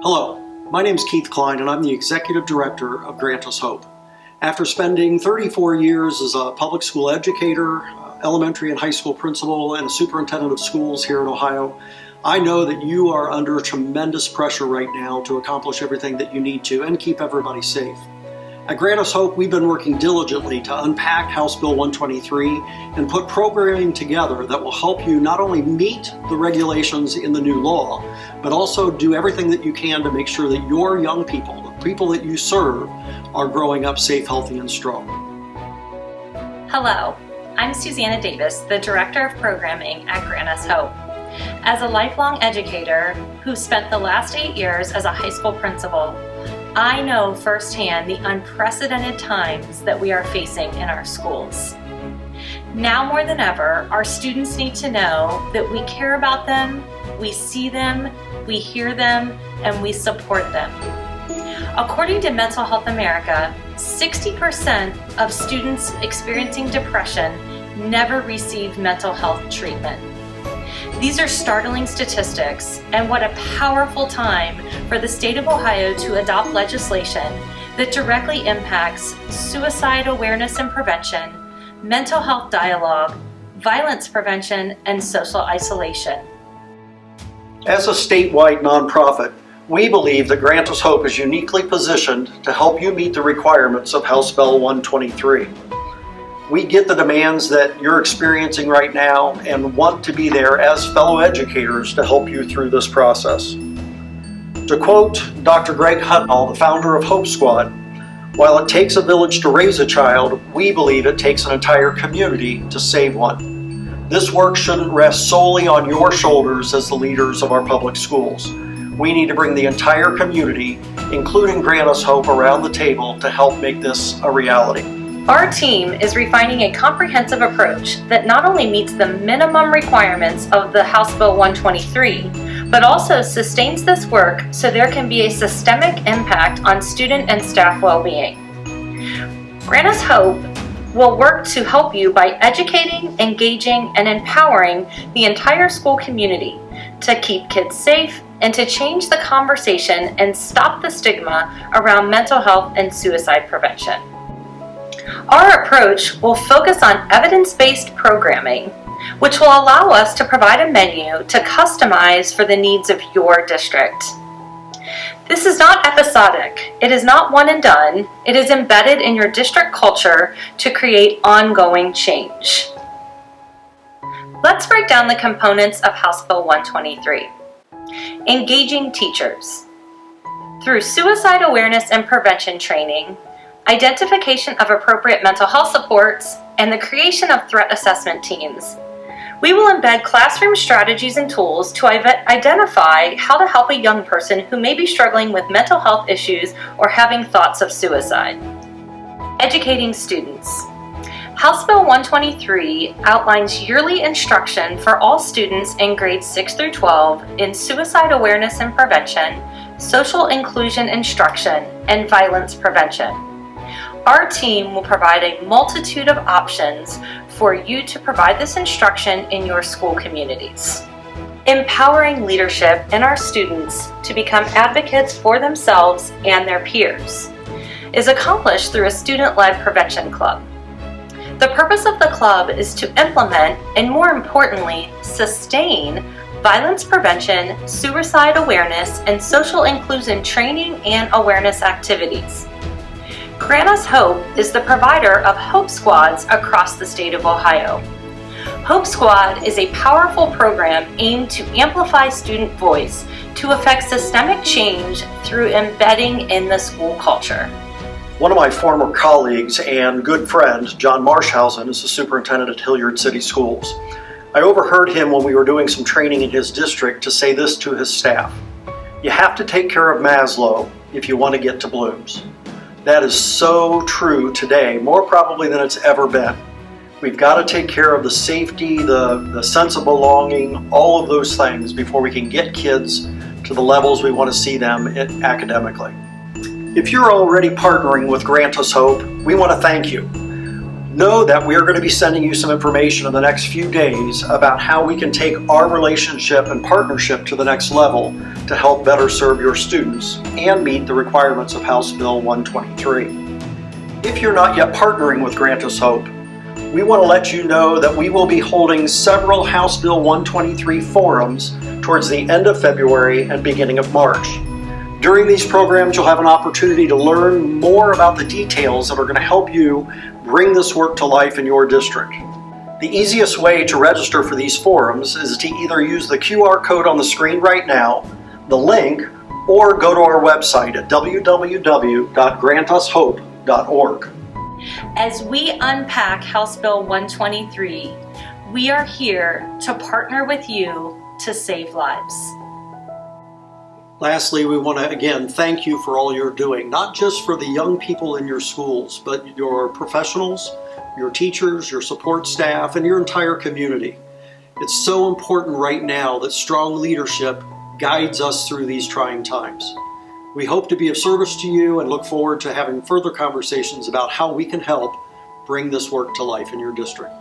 Hello, my name is Keith Klein and I'm the Executive Director of Grant Us Hope. After spending 34 years as a public school educator, elementary and high school principal, and a superintendent of schools here in Ohio, I know that you are under tremendous pressure right now to accomplish everything that you need to and keep everybody safe. At Grant Us Hope, we've been working diligently to unpack House Bill 123 and put programming together that will help you not only meet the regulations in the new law, but also do everything that you can to make sure that your young people, the people that you serve, are growing up safe, healthy, and strong. Hello, I'm Susanna Davis, the Director of Programming at Grant Us Hope. As a lifelong educator who spent the last 8 years as a high school principal, I know firsthand the unprecedented times that we are facing in our schools. Now more than ever, our students need to know that we care about them, we see them, we hear them, and we support them. According to Mental Health America, 60% of students experiencing depression never receive mental health treatment. These are startling statistics, and what a powerful time for the state of Ohio to adopt legislation that directly impacts suicide awareness and prevention, mental health dialogue, violence prevention, and social isolation. As a statewide nonprofit, we believe that Grant Us Hope is uniquely positioned to help you meet the requirements of House Bill 123. We get the demands that you're experiencing right now and want to be there as fellow educators to help you through this process. To quote Dr. Greg Hudnall, the founder of Hope Squad, "While it takes a village to raise a child, we believe it takes an entire community to save one." This work shouldn't rest solely on your shoulders as the leaders of our public schools. We need to bring the entire community, including Grant Us Hope, around the table to help make this a reality. Our team is refining a comprehensive approach that not only meets the minimum requirements of the House Bill 123, but also sustains this work so there can be a systemic impact on student and staff well-being. Grant Us Hope will work to help you by educating, engaging, and empowering the entire school community to keep kids safe and to change the conversation and stop the stigma around mental health and suicide prevention. Our approach will focus on evidence-based programming, which will allow us to provide a menu to customize for the needs of your district. This is not episodic. It is not one and done. It is embedded in your district culture to create ongoing change. Let's break down the components of House Bill 123. Engaging teachers. Through suicide awareness and prevention training, identification of appropriate mental health supports, and the creation of threat assessment teams, we will embed classroom strategies and tools to identify how to help a young person who may be struggling with mental health issues or having thoughts of suicide. Educating students. House Bill 123 outlines yearly instruction for all students in grades 6 through 12 in suicide awareness and prevention, social inclusion instruction, and violence prevention. Our team will provide a multitude of options for you to provide this instruction in your school communities. Empowering leadership in our students to become advocates for themselves and their peers is accomplished through a student-led prevention club. The purpose of the club is to implement and, more importantly, sustain violence prevention, suicide awareness, and social inclusion training and awareness activities. Grant Us Hope is the provider of Hope Squads across the state of Ohio. Hope Squad is a powerful program aimed to amplify student voice to effect systemic change through embedding in the school culture. One of my former colleagues and good friend, John Marshausen, is the superintendent at Hilliard City Schools. I overheard him when we were doing some training in his district to say this to his staff: "You have to take care of Maslow if you want to get to Bloom's." That is so true today, more probably than it's ever been. We've got to take care of the safety, the sense of belonging, all of those things before we can get kids to the levels we want to see them academically. If you're already partnering with Grant Us Hope, we want to thank you. Know that we are going to be sending you some information in the next few days about how we can take our relationship and partnership to the next level to help better serve your students and meet the requirements of House Bill 123. If you're not yet partnering with Grant Us Hope, we want to let you know that we will be holding several House Bill 123 forums towards the end of February and beginning of March. During these programs, you'll have an opportunity to learn more about the details that are going to help you bring this work to life in your district. The easiest way to register for these forums is to either use the QR code on the screen right now, the link, or go to our website at www.grantushope.org. As we unpack House Bill 123, we are here to partner with you to save lives. Lastly, we want to again thank you for all you're doing, not just for the young people in your schools, but your professionals, your teachers, your support staff, and your entire community. It's so important right now that strong leadership guides us through these trying times. We hope to be of service to you and look forward to having further conversations about how we can help bring this work to life in your district.